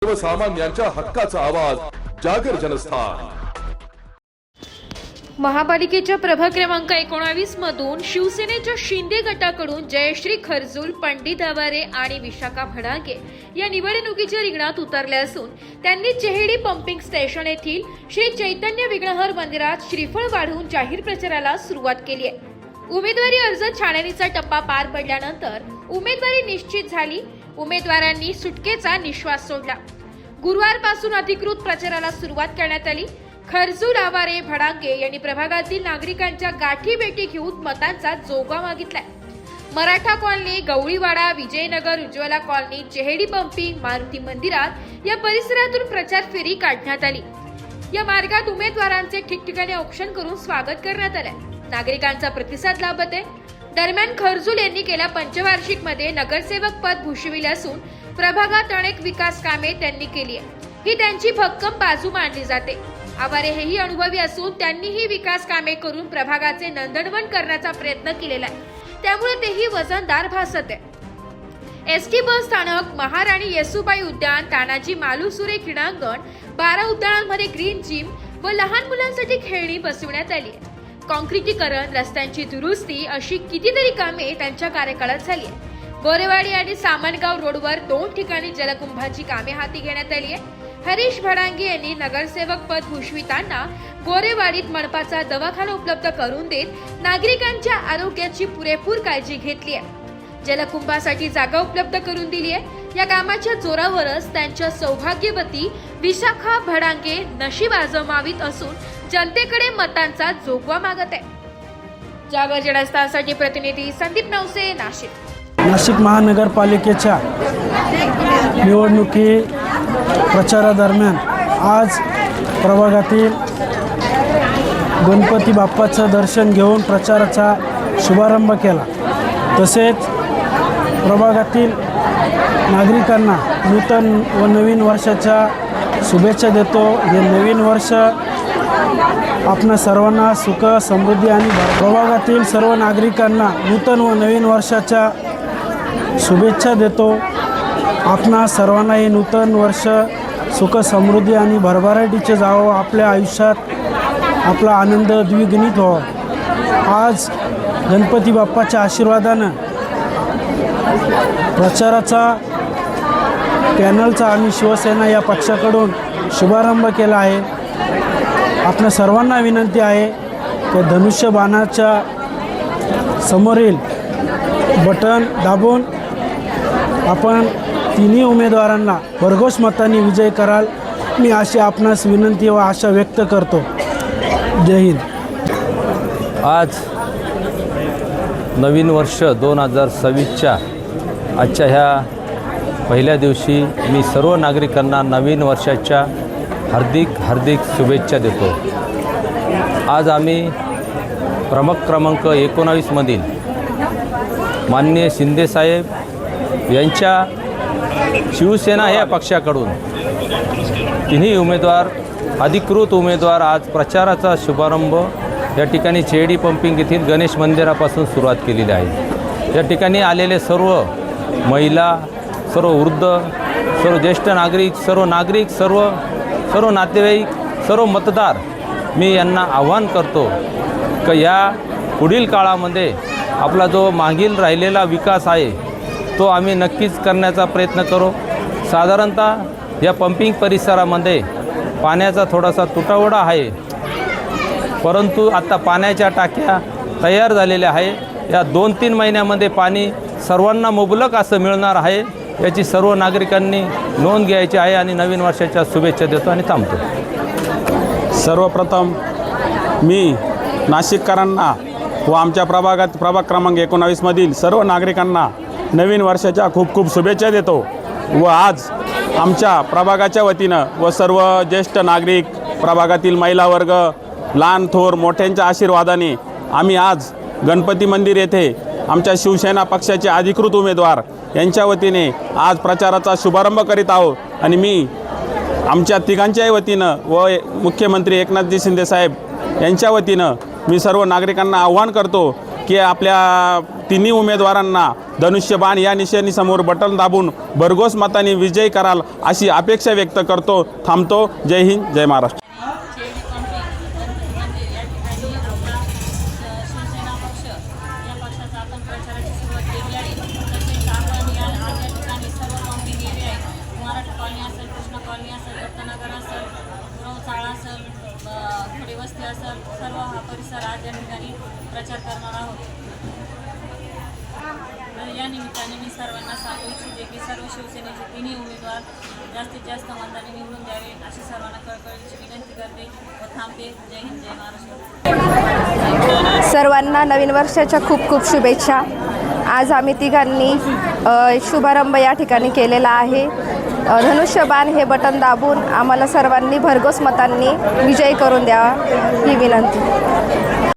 सर्वसामान्यांच्या हक्काचा आवाज जागर जनस्थान। महापालिकेच्या प्रभाग क्रमांक 19 मधून शिवसेनेच्या शिंदे गटाकडून जयश्री खरजूल, पंडित आवारे आणि विशाखा भडाके या निवडणुकीच्या रिंगणात उतरले असून त्यांनी चेहेडी पंपिंग स्टेशन येथील श्री चैतन्य विघ्नहर मंदिरात श्रीफळ वाढवून जाहीर प्रचाराला सुरुवात केली आहे। उमेदवारी अर्ज छाननीचा टप्पा पार पडल्यानंतर उमेदवारी निश्चित झाली। उमेदवारांनी सुटकेचा निश्वास सोडला। गुरुवारपासून अधिकृत प्रचाराला सुरुवात करण्यात आली। खरजूल, आवारे, भडाके यांनी प्रभागातील नागरिकांच्या गाठी भेटी घेऊन मतांचा जोगा मागितलाय। Maratha colony, Gavliwada, Vijaynagar, Ujjwala colony, Chehedi pumping, Maruti मंदिरात या परिसरातून प्रचार फेरी काढण्यात आली। या मार्गात उमेदवारांचे ठिकठिकाणी औक्षण करून स्वागत करण्यात आले। नागरिकांचा प्रतिसाद लाभत आहे। दरम्यान खरजूल यांनी गेल्या पंचवार्षिक मध्ये नगरसेवक पद भूषविले असून प्रभागात अनेक विकास कामे त्यांनी केली आहे। ही त्यांची भक्कम बाजू मानली जाते। आवारे हेही अनुभवी असून त्यांनीही विकास कामे करून प्रभागाचे नंदनवन करण्याचा प्रयत्न केलेला आहे, त्यामुळे तेही वजनदार भासत आहे। एसटी बस स्थानक, महाराणी येसुबाई उद्यान, तानाजी मालुसुरे क्रीडांगण, 12 उद्यानांमध्ये ग्रीन जिम व लहान मुलांसाठी खेळणी बसवण्यात आली आहे। काँक्रिटीकरण, रस्त्यांची दुरुस्ती अशी कितीतरी कामे त्यांच्या कार्यकाळात झाली आहे। गोरेवाडी आणि सामनगाव रोडवर 2 ठिकाणी जलकुंभाची कामे हाती घेण्यात आली आहे। हरीश भडांगे यांनी नगरसेवक पद भूषविताना गोरेवाडीत मनपाचा दवाखाना उपलब्ध करून देत नागरिकांच्या आरोग्याची पुरेपूर काळजी घेतली आहे। जलकुंभासाठी जागा उपलब्ध करून दिली आहे। या कामाच्या जोरावरच त्यांच्या सौभाग्यवती विशाखा भडांगे नशीब आजमावीत असून जनतेकडे मतांचा जोगवा मागत आहे। जागर जनस्थानसाठी प्रतिनिधी संदीप नवसे, नाशिक। नाशिक महानगरपालिकेच्या निवडणुकी प्रचारादरम्यान आज प्रभागातील गणपती बाप्पाचं दर्शन घेऊन प्रचाराचा शुभारंभ केला। तसेच प्रभागातील नागरिकांना नूतन व नवीन वर्षाच्या शुभेच्छा देतो। हे नवीन वर्ष आपणा सर्वांना सुख, समृद्धी आणि प्रभागातील सर्व नागरिकांना नूतन व नवीन वर्षाच्या शुभेच्छा देतो। आपणा सर्वांना हे नूतन वर्ष सुख, समृद्धी आणि भरभराटीचे जावं। आपल्या आयुष्यात आपला आनंद द्विगुणित व्हावा। आज गणपती बाप्पाच्या आशीर्वादानं प्रचाराचा पॅनलचा आम्ही शिवसेना या पक्षाकडून शुभारंभ केला आहे। आपणा सर्वांना विनंती आहे की धनुष्यबाणाच्या समोरील बटन दाबून आपण तिन्ही उमेदवारांना भरघोस मतांनी विजय कराल, मी अशी आपणास विनंती व आशा व्यक्त करतो। जय हिंद। आज नवीन वर्ष 2026च्या आजच्या ह्या पहिल्या दिवशी मी सर्व नागरिकांना नवीन वर्षाच्या हार्दिक शुभेच्छा देतो। आज आम्ही प्रभाग क्रमांक 19 मधील माननीय शिंदेसाहेब यांच्या शिवसेना या पक्षाकडून तिन्ही उमेदवार, अधिकृत उमेदवार आज प्रचाराचा शुभारंभ या ठिकाणी चेहेडी पंपिंग येथील गणेश मंदिरापासून सुरुवात केलेली आहे। या ठिकाणी आलेले सर्व महिला, सर्व वृद्ध, सर्व ज्येष्ठ नागरिक, सर्व नातेवाईक, सर्व मतदार, मी यांना आव्हान करतो की या पुढील काळामध्ये आपला जो मागील राहिलेला विकास आहे तो आम्ही नक्कीच करण्याचा प्रयत्न करू। साधारणतः या पंपिंग परिसरामध्ये पाण्याचा थोडासा तुटवडा आहे, परंतु आता पाण्याच्या टाक्या तयार झालेल्या आहे। या 2-3 महिन्यामध्ये पाणी सर्वांना मुबलक असं मिळणार आहे, याची सर्व नागरिकांनी नोंद घ्यायची आहे आणि नवीन वर्षाच्या शुभेच्छा देतो आणि थांबतो। सर्वप्रथम मी नाशिककरांना व आमच्या प्रभाग क्रमांक 19 मधील सर्व नागरिकांना नवीन वर्षाच्या खूप शुभेच्छा देतो। व आज आमच्या प्रभागाच्या वतीनं व सर्व ज्येष्ठ नागरिक, प्रभागातील महिला वर्ग, लहान थोर मोठ्यांच्या आशीर्वादाने आम्ही आज गणपती मंदिर येथे आमच्या शिवसेना पक्षाचे अधिकृत उमेदवार यांच्या वतीने आज प्रचाराचा शुभारंभ करीत आहोत। आणि मी आमच्या तिघांच्याही वतीनं व मुख्यमंत्री एकनाथजी शिंदेसाहेब यांच्या वतीनं मी सर्व नागरिकांना आव्हान करतो की आपल्या तिन्ही उमेदवारांना धनुष्यबाण या निशाणीसमोर बटन दाबून भरघोस मताने विजयी कराल अशी अपेक्षा व्यक्त करतो. थांबतो. जय हिंद, जय महाराष्ट्र. शिवसेना पक्ष या पक्षाचा आपण प्रचाराची सुरुवात केली आहे. तसेच आपण आज या ठिकाणी सर्व कॉलनी गेले आहे. मराठा कॉलनी असेल, कृष्ण कॉलनी असेल, दत्तनगर असेल, चाळा असेल, थोडी वस्ती असेल, सर्व हा परिसर आज या ठिकाणी प्रचार करणार आहोत. तर या निमित्ताने मी सर्वांना सांगू इच्छिते की सर्व शिवसेनेचे तिन्ही उमेदवार जास्तीत जास्त मताने निवडून द्यावे अशी सर्वांना कळकळीची विनंती करते व थांबते. जय हिंद, जय महाराष्ट्र. सर्वांना नवीन वर्षाच्या खूप खूप शुभेच्छा. आज आम्ही तिघांनी शुभारंभ या ठिकाणी केलेला आहे. धनुष्यबाण हे बटन दाबून आम्हाला सर्वांनी भरघोस मतांनी विजयी करून द्यावा ही विनंती.